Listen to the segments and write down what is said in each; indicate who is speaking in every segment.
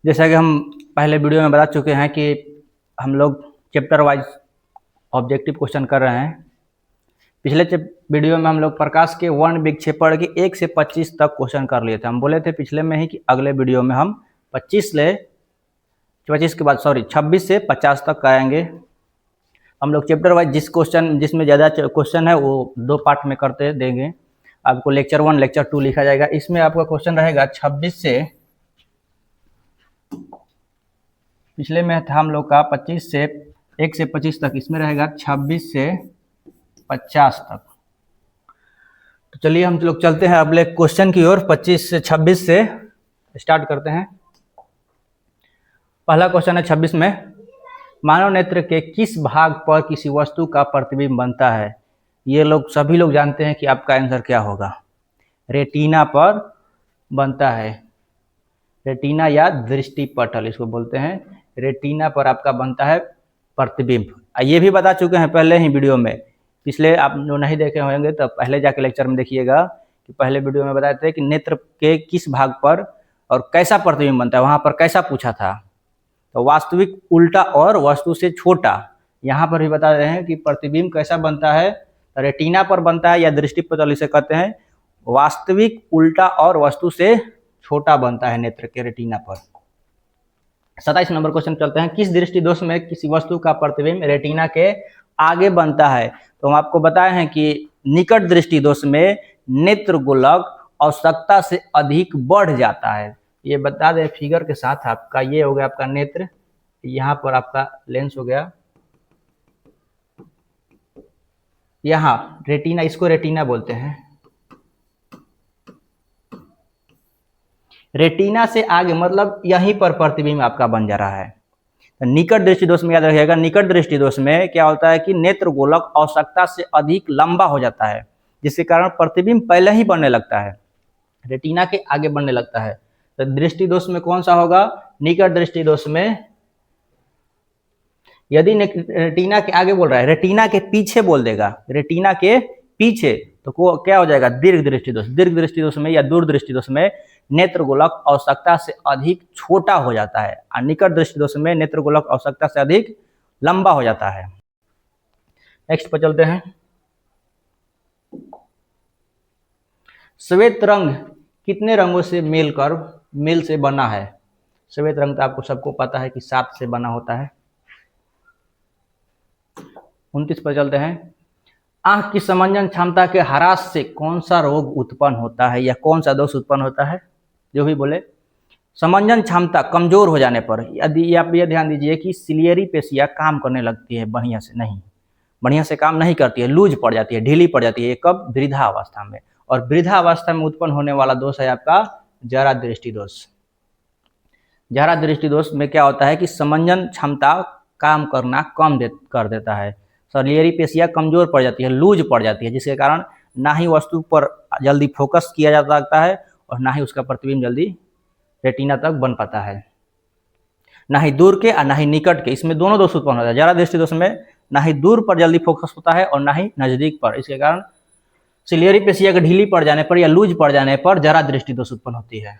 Speaker 1: जैसा कि हम पहले वीडियो में बता चुके हैं कि हम लोग चैप्टर वाइज ऑब्जेक्टिव क्वेश्चन कर रहे हैं। पिछले वीडियो में हम लोग प्रकाश के वर्ण विक्षेपण के 1 से 25 तक क्वेश्चन कर लिए थे। हम बोले थे पिछले में ही कि अगले वीडियो में हम 26 से 50 तक आएंगे। हम लोग चैप्टर वाइज जिसमें ज़्यादा क्वेश्चन है वो 2 पार्ट में करते देंगे। आपको लेक्चर 1 लेक्चर 2 लिखा जाएगा। इसमें आपका क्वेश्चन रहेगा 26 से, पिछले में था हम लोग का 25 से 1 से 25 तक, इसमें रहेगा 26 से 50 तक। तो चलिए हम लोग चलते हैं अगले क्वेश्चन की ओर। 26 से 26 से स्टार्ट करते हैं। पहला क्वेश्चन है 26 में, मानव नेत्र के किस भाग पर किसी वस्तु का प्रतिबिंब बनता है? ये लोग सभी लोग जानते हैं कि आपका आंसर क्या होगा। रेटिना पर बनता है। रेटिना या दृष्टिपटल इसको बोलते हैं। रेटिना पर आपका बनता है प्रतिबिंब। ये भी बता चुके हैं पहले ही वीडियो में। पिछले आप जो नहीं देखे होंगे तो पहले जाके लेक्चर में देखिएगा कि पहले वीडियो में बताए थे कि नेत्र के किस भाग पर और कैसा प्रतिबिंब बनता है, वहां पर कैसा पूछा था। तो वास्तविक, उल्टा और वस्तु से छोटा। यहाँ पर भी बता रहे हैं कि प्रतिबिंब कैसा बनता है, रेटिना पर बनता है या दृष्टिपटल इसे कहते हैं। वास्तविक, उल्टा और वस्तु से छोटा बनता है नेत्र के रेटिना पर। 27 नंबर क्वेश्चन चलते हैं। किस दृष्टि दोष में किसी वस्तु का प्रतिबिंब रेटिना के आगे बनता है? तो हम आपको बताए हैं कि निकट दृष्टि दोष में नेत्र गोलक आवश्यकता से अधिक बढ़ जाता है। ये बता दें फिगर के साथ। आपका ये हो गया आपका नेत्र, यहाँ पर आपका लेंस हो गया, यहाँ रेटिना, इसको रेटिना बोलते हैं। रेटिना से आगे मतलब यहीं पर प्रतिबिंब आपका बन जा रहा है। तो निकट दृष्टि दोष में याद रखिएगा, निकट दृष्टि दोष में क्या होता है कि नेत्र गोलक आवश्यकता से अधिक लंबा हो जाता है, जिसके कारण प्रतिबिंब पहले ही बनने लगता है, रेटिना के आगे बनने लगता है। तो दृष्टि दोष में कौन सा होगा? निकट दृष्टि दोष में यदि रेटिना के आगे बोल रहा है, रेटिना के पीछे बोल देगा, रेटिना के पीछे, तो क्या हो जाएगा? दीर्घ दृष्टि दोष। दीर्घ दृष्टि दोष में या दूर दृष्टि दोष में नेत्र गोलक आवश्यकता से अधिक छोटा हो जाता है और निकट दृष्टि दोष में नेत्र गोलक आवश्यकता से अधिक लंबा हो जाता है। नेक्स्ट पर चलते हैं। श्वेत रंग कितने रंगों से मेल से बना है? श्वेत रंग तो आपको सबको पता है कि 7 से बना होता है। 29 पर चलते हैं। आंख की समंजन क्षमता के ह्रास से कौन सा रोग उत्पन्न होता है या कौन सा दोष उत्पन्न होता है? जो भी बोले, समंजन क्षमता कमजोर हो जाने पर, यदि आप ये ध्यान दीजिए कि सिलियरी पेशियां काम करने लगती है बढ़िया से काम नहीं करती है, लूज पड़ जाती है, ढीली पड़ जाती है। ये कब? वृद्धावस्था में। और वृद्धावस्था में उत्पन्न होने वाला दोष है आपका जरा दृष्टि दोष। जरा दृष्टि दोष में क्या होता है कि समंजन क्षमता काम करना कम कर देता है। सिलियरी पेशियां कमजोर पड़ जाती है, लूज पड़ जाती है, जिसके कारण ना ही वस्तु पर जल्दी फोकस किया जा सकता है और ना ही उसका प्रतिबिंब जल्दी रेटिना तक बन पाता है। ना ही दूर के और ना ही निकट के, इसमें दोनों दोष उत्पन्न होता है। जरा दृष्टि दोष में ना ही दूर पर जल्दी फोकस होता है और ना ही नजदीक पर। इसके कारण सिलियरी पेशियां के ढीली पड़ जाने पर या लूज पड़ जाने पर जरा दृष्टि दोष उत्पन्न होती है।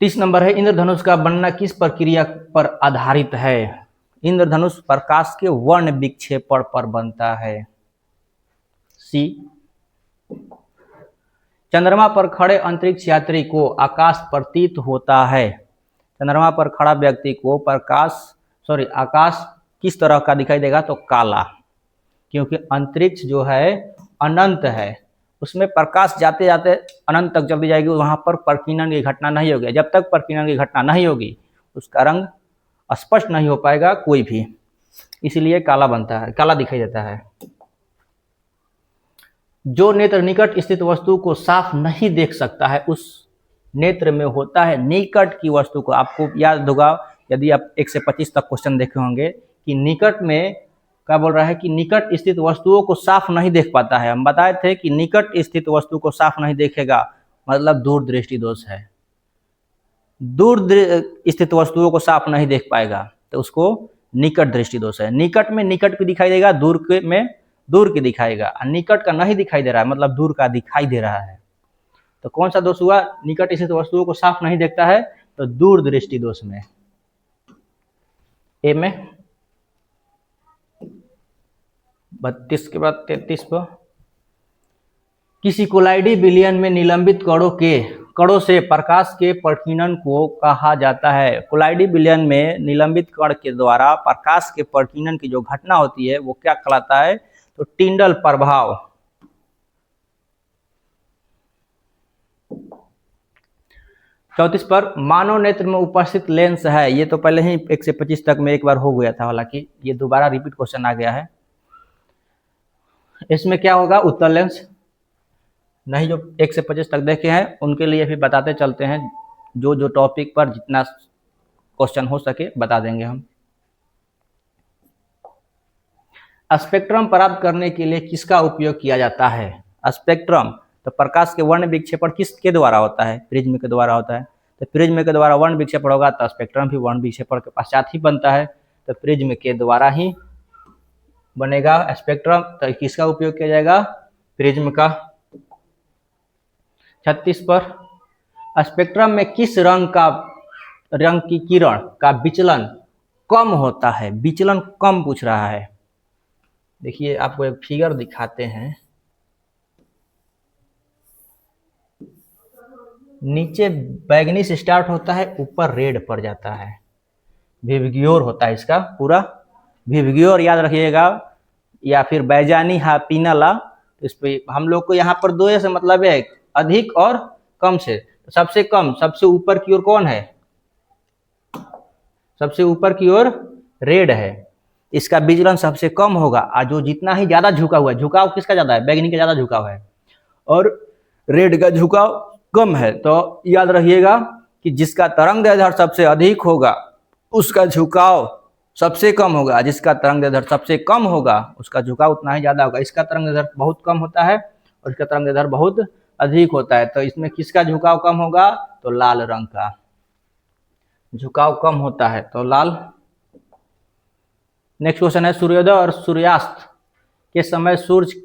Speaker 1: 30 नंबर है, इंद्रधनुष का बनना किस प्रक्रिया पर आधारित है? इंद्रधनुष प्रकाश के वर्ण विक्षेपण पर बनता है। सी। चंद्रमा पर खड़े अंतरिक्ष यात्री को आकाश प्रतीत होता है। चंद्रमा पर खड़ा व्यक्ति को आकाश किस तरह का दिखाई देगा? तो काला, क्योंकि अंतरिक्ष जो है अनंत है, उसमें प्रकाश जाते जाते अनंत तक चलती जाएगी, वहां पर प्रकीर्णन की घटना नहीं होगी। जब तक प्रकीर्णन की घटना नहीं होगी उसका रंग स्पष्ट नहीं हो पाएगा कोई भी, इसलिए काला बनता है, काला दिखाई देता है। जो नेत्र निकट स्थित वस्तु को साफ नहीं देख सकता है, उस नेत्र में होता है निकट की वस्तु को। आपको याद होगा यदि आप 1 से 25 तक क्वेश्चन देखे होंगे कि निकट में क्या बोल रहा है कि निकट स्थित वस्तुओं को साफ नहीं देख पाता है। हम बताए थे कि निकट स्थित वस्तु को साफ नहीं देखेगा मतलब दूर दृष्टि दोष है। दूर स्थित वस्तुओं को साफ नहीं देख पाएगा तो उसको निकट दृष्टि दोष है। निकट में निकट की दिखाई देगा, दूर के में दूर की दिखाएगा। निकट का नहीं दिखाई दे रहा है मतलब दूर का दिखाई दे रहा है, तो कौन सा दोष हुआ? निकट स्थित वस्तुओं को साफ नहीं देखता है, तो दूरदृष्टि दोष में। ए में 32 के बाद 33 पर, किसी कोलाइडी विलयन में निलंबित कणों से प्रकाश के प्रकीर्णन को कहा जाता है। कोलाइडी विलयन में निलंबित कण के द्वारा प्रकाश के प्रकीर्णन की जो घटना होती है वो क्या कहलाता है? तो टिंडल प्रभाव। 34 पर, मानव नेत्र में उपस्थित लेंस है। ये तो पहले ही 1 से 25 तक में एक बार हो गया था, हालांकि ये दोबारा रिपीट क्वेश्चन आ गया है। इसमें क्या होगा? उत्तल लेंस नहीं, जो 1 से 25 तक देखे हैं उनके लिए भी बताते चलते हैं, जो टॉपिक पर जितना क्वेश्चन हो सके बता देंगे हम। स्पेक्ट्रम प्राप्त करने के लिए किसका उपयोग किया जाता है? स्पेक्ट्रम, तो प्रकाश के वर्ण विक्षेपण किसके द्वारा होता है? प्रिज्म के द्वारा होता है। तो प्रिज्म के द्वारा वर्ण विक्षेपण होगा तो स्पेक्ट्रम भी वर्ण विक्षेपण के पश्चात ही बनता है, तो प्रिज्म के द्वारा ही बनेगा स्पेक्ट्रम। तो किसका उपयोग किया जाएगा? प्रिज्म का। 36 पर, स्पेक्ट्रम में किस रंग की किरण का विचलन कम होता है? विचलन कम पूछ रहा है। देखिए आपको एक फिगर दिखाते हैं, नीचे बैगनी से स्टार्ट होता है, ऊपर रेड पर जाता है, विवग्योर होता है इसका पूरा। विवग्योर याद रखिएगा, या फिर बैजानी पीनाला। इस पे हम लोग को यहाँ पर 2 से मतलब है अधिक और कम से। सबसे कम, सबसे ऊपर की ओर कौन है? सबसे ऊपर की ओर रेड है, इसका विचलन सबसे कम होगा। और जो जितना ही ज्यादा झुका हुआ है, झुकाव किसका ज्यादा है? बैगनी का ज्यादा झुकाव है और रेड का झुकाव कम है। तो याद रखिएगा कि जिसका तरंगदैर्ध्य सबसे अधिक होगा उसका झुकाव सबसे कम होगा, जिसका तरंगदैर्ध्य सबसे कम होगा उसका झुकाव उतना ही ज्यादा होगा। इसका तरंगदैर्ध्य बहुत कम होता है और इसका तरंगदैर्ध्य बहुत अधिक होता है, तो इसमें किसका झुकाव कम होगा? तो लाल रंग का झुकाव कम होता है, तो लाल। नेक्स्ट क्वेश्चन है, सूर्योदय और सूर्यास्त के समय सूर्य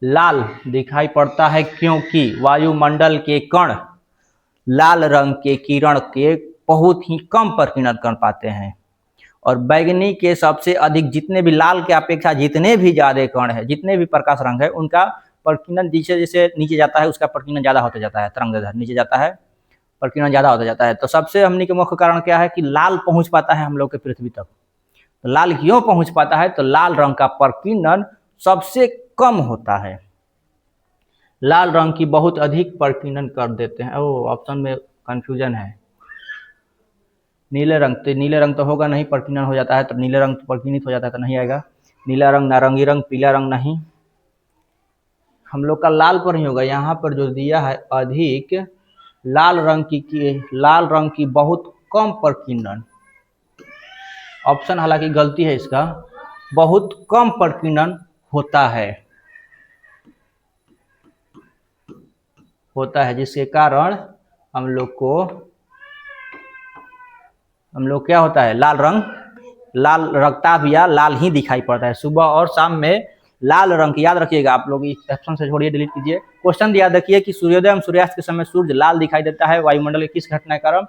Speaker 1: लाल दिखाई पड़ता है क्योंकि वायुमंडल के कण लाल रंग के किरण के बहुत ही कम प्रकीर्णन कर पाते हैं, और बैगनी के सबसे अधिक, जितने भी लाल के अपेक्षा जितने भी ज्यादा कण है, जितने भी प्रकाश रंग है, उनका प्रकीर्णन जैसे जैसे नीचे जाता है उसका प्रकीर्णन ज्यादा होता जाता है, तरंगदैर्ध्य नीचे जाता है, प्रकीर्णन ज्यादा होता जाता है। तो सबसे हमने के मुख्य कारण क्या है कि लाल पहुंच पाता है हम लोग के पृथ्वी तक। तो लाल क्यों पहुंच पाता है? तो लाल रंग का प्रकीर्णन सबसे कम होता है, लाल रंग की बहुत अधिक प्रकीर्णन कर देते हैं। ओ, ऑप्शन में कंफ्यूजन है। नीले रंग तो होगा नहीं, प्रकीर्णन हो जाता है, तो नीले रंग प्रकीर्णित हो जाता है तो नहीं आएगा। नीला रंग, नारंगी रंग, पीला रंग नहीं, हम लोग का लाल पर नहीं होगा। यहाँ पर जो दिया है अधिक लाल रंग की बहुत कम प्रकीर्णन, ऑप्शन हालांकि गलती है इसका, बहुत कम प्रकीर्णन होता है, जिसके कारण हम लोग क्या होता है? लाल रक्ताभ या लाल ही दिखाई पड़ता है। सुबह और शाम में लाल रंग की, याद रखिएगा आप लोग, इस ऑप्शन से छोड़िए, डिलीट कीजिए। क्वेश्चन याद रखिए कि सूर्योदय एवं सूर्यास्त के समय सूर्य लाल दिखाई देता है वायुमंडल के किस घटना के कारण?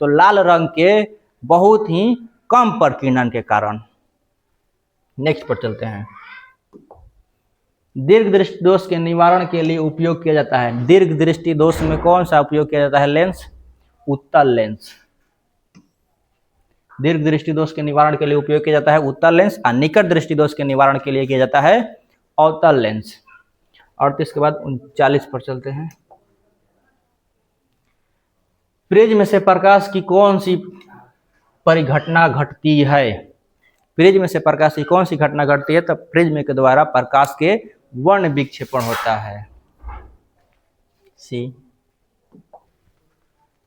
Speaker 1: तो लाल रंग के बहुत ही कम प्रकीर्णन के कारण। नेक्स्ट पर चलते हैं। दीर्घ दृष्टि दोष के निवारण के लिए उपयोग किया जाता है। दीर्घ दृष्टि दोष में कौन सा उपयोग किया जाता है? लेंस, उत्तल लेंस। दीर्घ दृष्टि दोष के निवारण के लिए उपयोग किया जाता है उत्तल लेंस, और निकट दृष्टि दोष के निवारण के लिए किया जाता है अवतल लेंस। 38 के बाद 39 पर चलते हैं। प्रिज्म से प्रकाश की कौन सी परिघटना घटती है? प्रिज्म से प्रकाश की कौन सी घटना घटती है? तो प्रिज्म के द्वारा प्रकाश के वर्ण विक्षेपण होता है। सी।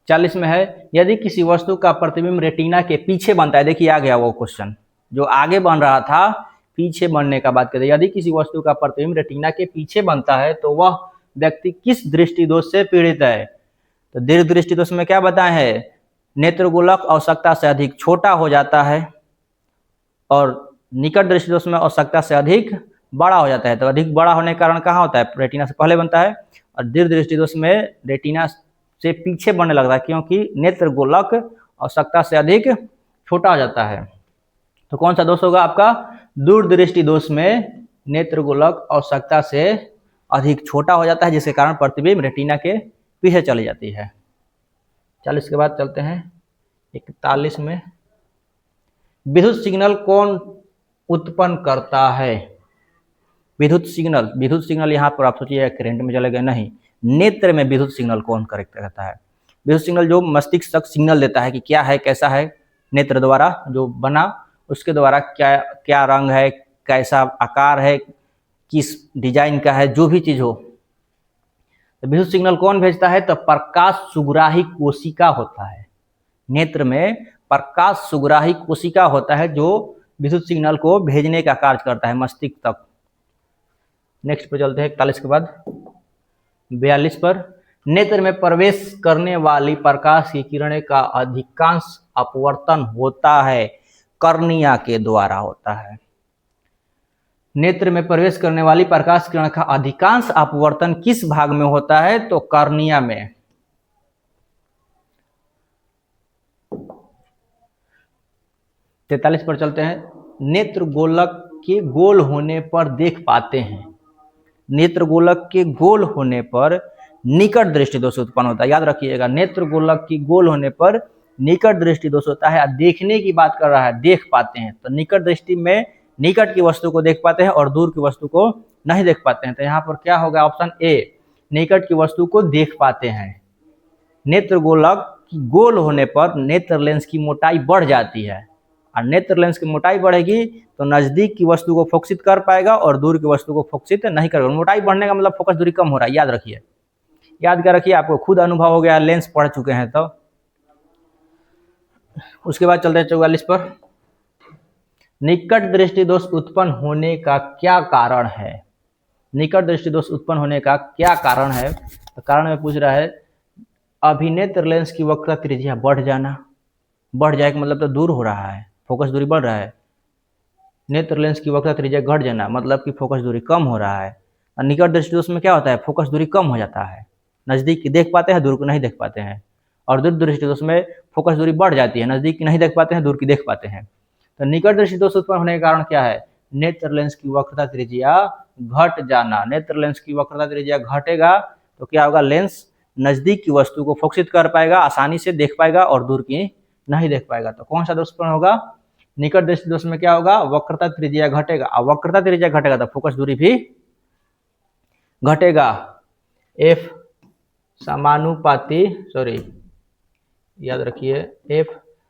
Speaker 1: 40 में है, यदि किसी वस्तु का प्रतिबिंब रेटिना के पीछे बनता है। देखिए आ गया वो क्वेश्चन जो आगे बन रहा था, पीछे बनने का बात करते। यदि किसी वस्तु का प्रतिबिंब रेटिना के पीछे बनता है तो वह व्यक्ति किस दृष्टि दोष से पीड़ित है? तो दीर्घ दृष्टि दोष में क्या बताए हैं? नेत्रगोलक आवश्यकता से अधिक छोटा हो जाता है, और निकट दृष्टि दोष में आवश्यकता से अधिक बड़ा हो जाता है। तो अधिक बड़ा होने के कारण कहाँ होता है? रेटिना से पहले बनता है, और दीर्घ दृष्टि दोष में रेटिना से पीछे बढ़ने लगता है, क्योंकि नेत्र गोलक आवश्यकता से अधिक छोटा हो जाता है। तो कौन सा दोष होगा आपका? दूरदृष्टि दोष में नेत्र गोलक आवश्यकता से अधिक छोटा हो जाता है, जिसके कारण प्रतिबिंब रेटिना के पीछे चली जाती है। 40 के बाद चलते हैं 41 में। विद्युत सिग्नल कौन उत्पन्न करता है? विद्युत सिग्नल यहाँ पर आप सोचिए करंट में चले गए, नहीं, नेत्र में विद्युत सिग्नल कौन करेक्ट करता है? विद्युत सिग्नल जो मस्तिष्क तक सिग्नल देता है कि क्या है, कैसा है, नेत्र द्वारा जो बना उसके द्वारा क्या क्या रंग है, कैसा आकार है, किस डिजाइन का है, जो भी चीज हो, तो विद्युत सिग्नल कौन भेजता है? तो प्रकाश सुग्राही कोशिका होता है। नेत्र में प्रकाश सुग्राही कोशिका होता है जो विद्युत सिग्नल को भेजने का कार्य करता है मस्तिष्क तक। नेक्स्ट पर चलते हैं 41 के बाद 42 पर। नेत्र में प्रवेश करने वाली प्रकाश की किरणें का अधिकांश अपवर्तन होता है कर्निया के द्वारा होता है। नेत्र में प्रवेश करने वाली प्रकाश किरण का अधिकांश अपवर्तन किस भाग में होता है? तो कर्निया में। तैतालीस पर चलते हैं। नेत्र गोलक के गोल होने पर देख पाते हैं। नेत्र गोलक के गोल होने पर निकट दृष्टि दोष उत्पन्न होता है। याद रखिएगा, नेत्र गोलक की गोल होने पर निकट दृष्टि दोष होता है। देखने की बात कर रहा है, देख पाते हैं, तो निकट दृष्टि में निकट की वस्तु को देख पाते हैं और दूर की वस्तु को नहीं देख पाते हैं। तो यहाँ पर क्या होगा? ऑप्शन ए, निकट की वस्तु को देख पाते हैं। नेत्र गोलक की गोल होने पर नेत्र लेंस की मोटाई बढ़ जाती है, और नेत्र लेंस की मोटाई बढ़ेगी तो नजदीक की वस्तु को फोकसित कर पाएगा और दूर की वस्तु को फोकसित नहीं करेगा। मोटाई बढ़ने का मतलब फोकस दूरी कम हो रहा है, याद रखिए, याद कर रखिए, आपको खुद अनुभव हो गया, लेंस पढ़ चुके हैं। तो उसके बाद चलते हैं 44 पर। निकट दृष्टि दोष उत्पन्न होने का क्या कारण है? निकट दृष्टि दोष उत्पन्न होने का क्या कारण है? तो कारण में पूछ रहा है, अभिनेत्र लेंस की वक्रता त्रिज्या बढ़ जाना। बढ़ जाए का मतलब तो दूर हो रहा है, फोकस दूरी बढ़ रहा है। नेत्र लेंस की वक्रता त्रिज्या घट जाना मतलब कि फोकस दूरी कम हो रहा है। और निकट दृष्टि दोष में क्या होता है? फोकस दूरी कम हो जाता है, नजदीक की देख पाते हैं, दूर को नहीं देख पाते हैं। और दूर दृष्टि दोष में फोकस दूरी बढ़ जाती है, नजदीक की नहीं देख पाते हैं, दूर की देख पाते हैं। तो निकट दृष्टि दोष उत्पन्न होने का कारण क्या है? नेत्र लेंस की वक्रता त्रिज्या घट जाना। नेत्र लेंस की वक्रता त्रिज्या घटेगा तो क्या होगा? लेंस नजदीक की वस्तु को फोकसित कर पाएगा, आसानी से देख पाएगा और दूर की नहीं देख पाएगा। तो कौन सा दोष उत्पन्न होगा? निकट दृष्टि दोष में क्या होगा? वक्रता त्रिज्या घटेगा, और वक्रता त्रिज्या घटेगा तो फोकस दूरी भी घटेगा। एफ समानुपाती, याद रखिए, एफ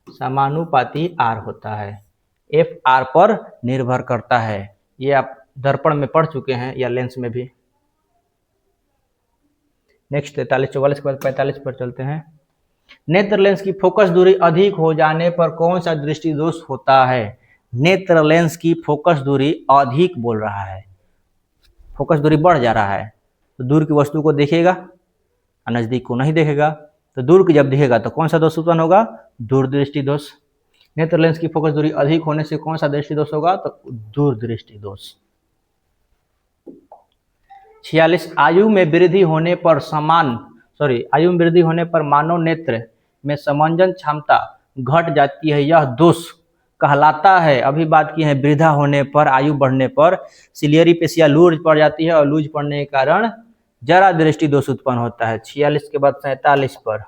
Speaker 1: समानुपाती आर होता है। एफ आर पर निर्भर करता है। ये आप दर्पण में पढ़ चुके हैं या लेंस में भी। नेक्स्ट 43 44 के बाद 45 पर चलते हैं। नेत्र लेंस की फोकस दूरी अधिक हो जाने पर कौन सा दृष्टि दोष होता है? नेत्र लेंस की फोकस दूरी अधिक बोल रहा है, फोकस दूरी बढ़ जा रहा है तो दूर की वस्तु को देखेगा और नजदीक को नहीं देखेगा। तो दूर की जब दिखेगा तो कौन सा दोष उत्पन्न होगा? दूरदृष्टि दोष। नेत्र लेंस की फोकस दूरी अधिक होने से कौन सा दृष्टि दोष होगा? तो दूरदृष्टि दोष। 46 आयु में वृद्धि होने पर मानव नेत्र में समंजन क्षमता घट जाती है, यह दोष कहलाता है। अभी बात की है वृद्धा होने पर, आयु बढ़ने पर सिलियरी पेशियां लूज पड़ जाती है और लूज पड़ने के कारण जरा दृष्टि दोष उत्पन्न होता है। 46 के बाद 47 पर।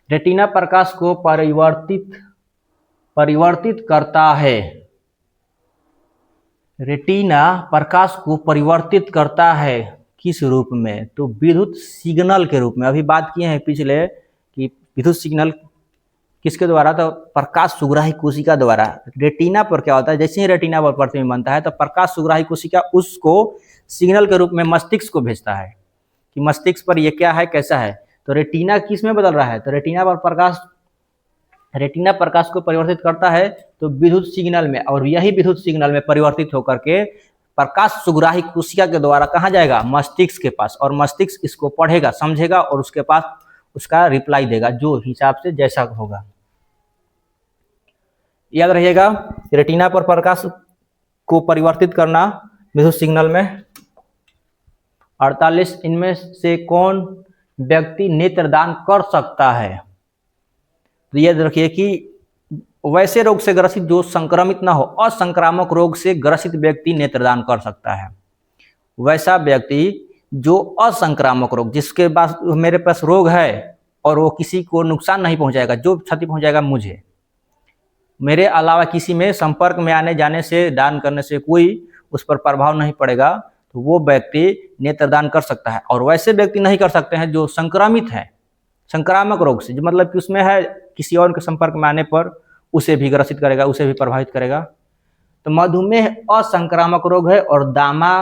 Speaker 1: रेटिना प्रकाश को परिवर्तित करता है। रेटिना प्रकाश को परिवर्तित करता है किस रूप में? तो विद्युत सिग्नल के रूप में। अभी बात किए हैं पिछले कि विद्युत सिग्नल किसके द्वारा? तो प्रकाश सुग्राही कोशिका द्वारा। रेटिना पर क्या होता है? जैसे ही रेटिना पर प्रतिबिंब बनता है तो प्रकाश सुग्राही कोशिका उसको सिग्नल के रूप में मस्तिष्क को भेजता है कि मस्तिष्क पर ये क्या है, कैसा है। तो रेटिना किस में बदल रहा है? तो रेटिना प्रकाश को परिवर्तित करता है तो विद्युत सिग्नल में, और यही विद्युत सिग्नल में परिवर्तित होकर के प्रकाश सुग्राही कोशिका के द्वारा कहाँ जाएगा? मस्तिष्क के पास, और मस्तिष्क इसको पढ़ेगा, समझेगा और उसके पास उसका रिप्लाई देगा जो हिसाब से जैसा होगा। याद रहिएगा, रेटिना पर प्रकाश को परिवर्तित करना विद्युत सिग्नल में 48 इनमें से कौन व्यक्ति नेत्रदान कर सकता है? तो याद रखिए कि वैसे रोग से ग्रसित जो संक्रमित ना हो, असंक्रामक रोग से ग्रसित व्यक्ति नेत्रदान कर सकता है। वैसा व्यक्ति जो असंक्रामक रोग, जिसके पास मेरे पास रोग है और वो किसी को नुकसान नहीं पहुंचाएगा, जो क्षति पहुंचाएगा मुझे, मेरे अलावा किसी में संपर्क में आने जाने से, दान करने से कोई उस पर प्रभाव नहीं पड़ेगा, तो वो व्यक्ति नेत्रदान कर सकता है। और वैसे व्यक्ति नहीं कर सकते हैं जो संक्रमित है संक्रामक रोग से, जो मतलब कि उसमें है किसी और के संपर्क में आने पर उसे भी ग्रसित करेगा, उसे भी प्रभावित करेगा। तो मधुमेह असंक्रामक रोग है और दामा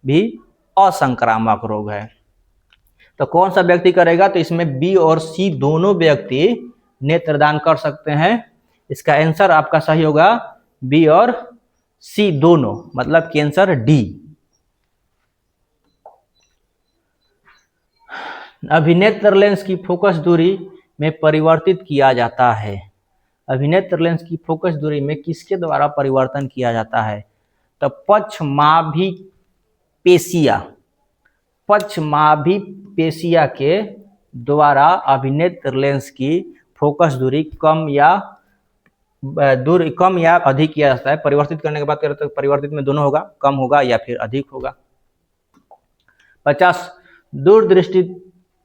Speaker 1: भी असंक्रामक रोग है। तो कौन सा व्यक्ति करेगा? तो इसमें बी और सी दोनों व्यक्ति नेत्रदान कर सकते हैं। इसका आंसर आपका सही होगा बी और सी दोनों, मतलब कि आंसर डी। अभिनेत्र लेंस की फोकस दूरी में परिवर्तित किया जाता है। अभिनेत्र लेंस की फोकस दूरी में किसके द्वारा परिवर्तन किया जाता है? तो पक्षमाभिपेशिया के द्वारा अभिनेत्र लेंस की फोकस दूरी कम या अधिक किया जाता है। परिवर्तित करने के बाद क्या रहता है? परिवर्तित में दोनों होगा, कम होगा या फिर अधिक होगा। 50 दूरदृष्टि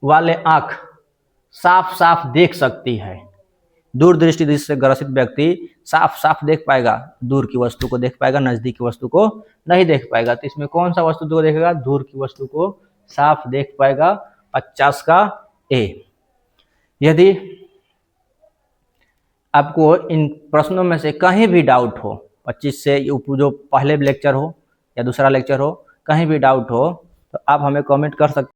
Speaker 1: वाले आंख साफ साफ देख सकती है। दूरदृष्टि दृष्टि से ग्रसित व्यक्ति साफ साफ देख पाएगा, दूर की वस्तु को देख पाएगा, नजदीक की वस्तु को नहीं देख पाएगा। तो इसमें कौन सा वस्तु को देखेगा? दूर की वस्तु को साफ देख पाएगा। 50 का ए। यदि आपको इन प्रश्नों में से कहीं भी डाउट हो, 25 से जो पहले लेक्चर हो या दूसरा लेक्चर हो, कहीं भी डाउट हो तो आप हमें कमेंट कर सकते हैं।